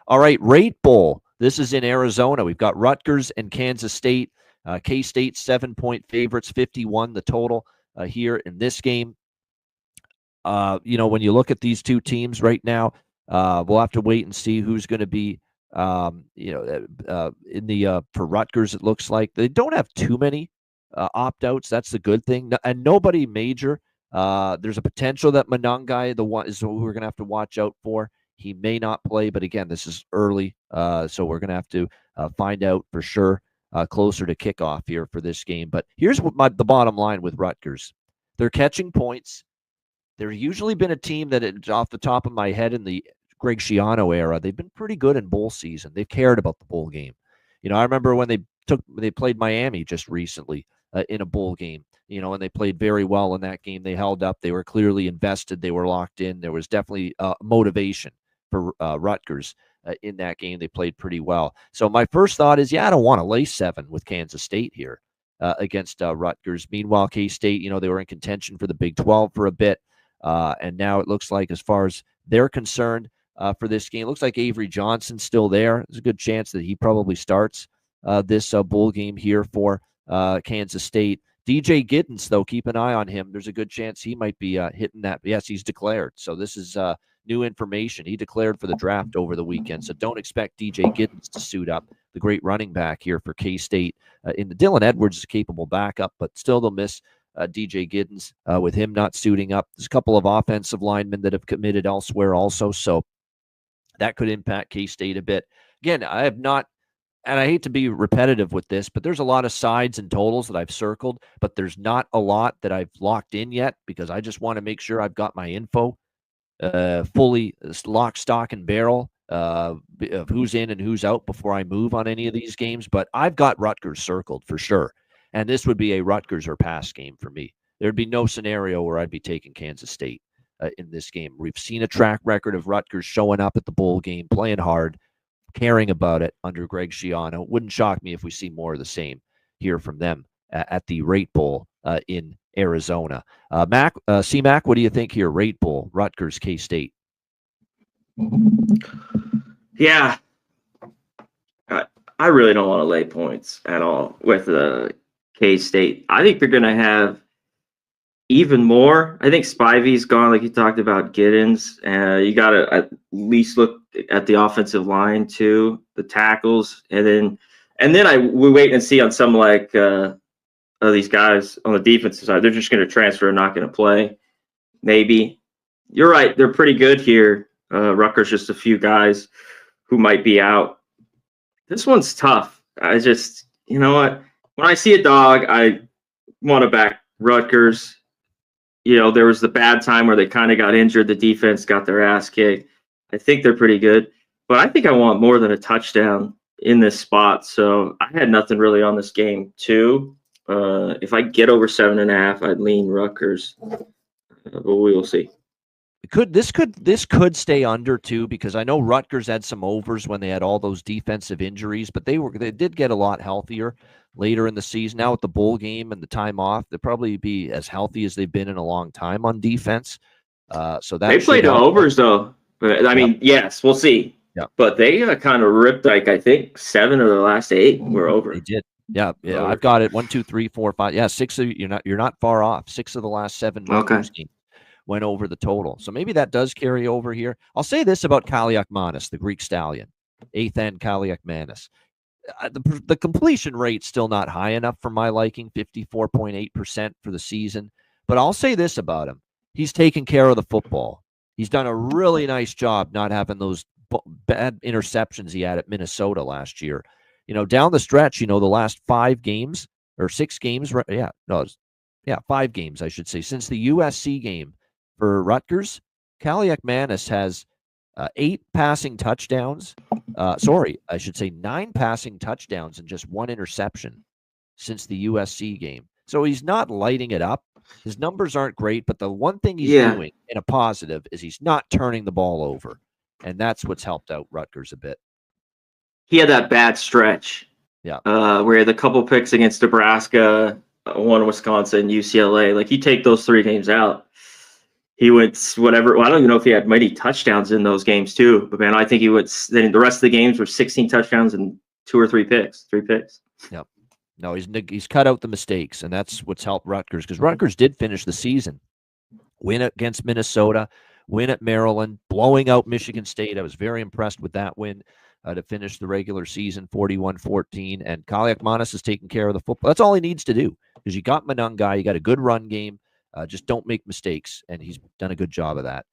All right, Rate Bowl. This is in Arizona. We've got Rutgers and Kansas State. K-State 7-point favorites, 51 the total here in this game. When you look at these two teams right now, we'll have to wait and see who's going to be, in the for Rutgers. It looks like they don't have too many opt-outs. That's the good thing, and nobody major. There's a potential that Monangai, the one, is who we're going to have to watch out for. He may not play, but again, this is early, so we're going to have to find out for sure closer to kickoff here for this game. But here's what the bottom line with Rutgers: they're catching points. There's usually been a team that, off the top of my head, in the Greg Schiano era, they've been pretty good in bowl season. They've cared about the bowl game. I remember when they played Miami just recently in a bowl game, and they played very well in that game. They held up. They were clearly invested. They were locked in. There was definitely motivation for Rutgers in that game. They played pretty well. So my first thought is, I don't want to lay 7 with Kansas State here against Rutgers. Meanwhile, K-State, they were in contention for the Big 12 for a bit. And now it looks like, as far as they're concerned for this game, it looks like Avery Johnson's still there. There's a good chance that he probably starts this bowl game here for Kansas State. DJ Giddens, though, keep an eye on him. There's a good chance he might be hitting that. Yes, he's declared. So this is new information. He declared for the draft over the weekend. So don't expect DJ Giddens to suit up, the great running back here for K-State. In the Dylan Edwards is a capable backup, but still they'll miss DJ Giddens with him not suiting up. There's a couple of offensive linemen that have committed elsewhere also, so that could impact K-State a bit. Again, I have not, and I hate to be repetitive with this, but there's a lot of sides and totals that I've circled, but there's not a lot that I've locked in yet because I just want to make sure I've got my info fully lock, stock, and barrel of who's in and who's out before I move on any of these games. But I've got Rutgers circled for sure. And this would be a Rutgers or pass game for me. There'd be no scenario where I'd be taking Kansas State in this game. We've seen a track record of Rutgers showing up at the bowl game, playing hard, caring about it under Greg Schiano. It wouldn't shock me if we see more of the same here from them at the Rate Bowl in Arizona. C-Mac, what do you think here? Rate Bowl, Rutgers, K-State. Yeah. I really don't want to lay points at all with K-State. I think they're going to have even more. I think Spivey's gone, like you talked about, Giddens. You got to at least look at the offensive line too, the tackles, and then we wait and see on some like these guys on the defensive side. They're just going to transfer and not going to play. Maybe you're right. They're pretty good here. Rutgers, just a few guys who might be out. This one's tough. I just, you know what? When I see a dog, I want to back Rutgers. There was the bad time where they kind of got injured. The defense got their ass kicked. I think they're pretty good. But I think I want more than a touchdown in this spot. So I had nothing really on this game, too. If I get over 7.5, I'd lean Rutgers. But we will see. This could stay under too, because I know Rutgers had some overs when they had all those defensive injuries, but they did get a lot healthier later in the season. Now with the bowl game and the time off, they'll probably be as healthy as they've been in a long time on defense. So that they played the overs though. I mean, yes, we'll see. Yeah. But they kind of ripped, like, I think 7 of the last 8 were over. They did. Yeah. I've got it. 1, 2, 3, 4, 5. Yeah, 6 of you're not far off. 6 of the last 7 Rutgers games went over the total. So maybe that does carry over here. I'll say this about Kaliakmanis, the Greek stallion, 8th end Kaliakmanis. The completion rate's still not high enough for my liking, 54.8% for the season. But I'll say this about him. He's taken care of the football. He's done a really nice job not having those bad interceptions he had at Minnesota last year. Down the stretch, the last 5 games or 6 games. 5 games, I should say, since the USC game for Rutgers, Kaliakmanis has 8 passing touchdowns. 9 passing touchdowns and just 1 interception since the USC game. So he's not lighting it up. His numbers aren't great, but the one thing he's doing in a positive is he's not turning the ball over. And that's what's helped out Rutgers a bit. He had that bad stretch. Yeah. Where he had a couple picks against Nebraska, one Wisconsin, UCLA. Like, you take those 3 games out, he went whatever. Well, I don't even know if he had many touchdowns in those games too. But man, I think he went. Then the rest of the games were 16 touchdowns and 2 or 3 picks. 3 picks. Yep. No, he's cut out the mistakes, and that's what's helped Rutgers, because Rutgers did finish the season, win against Minnesota, win at Maryland, blowing out Michigan State. I was very impressed with that win to finish the regular season 41-14. And Kaliakmanis is taking care of the football. That's all he needs to do, because you got Monangai, you got a good run game. Just don't make mistakes, and he's done a good job of that.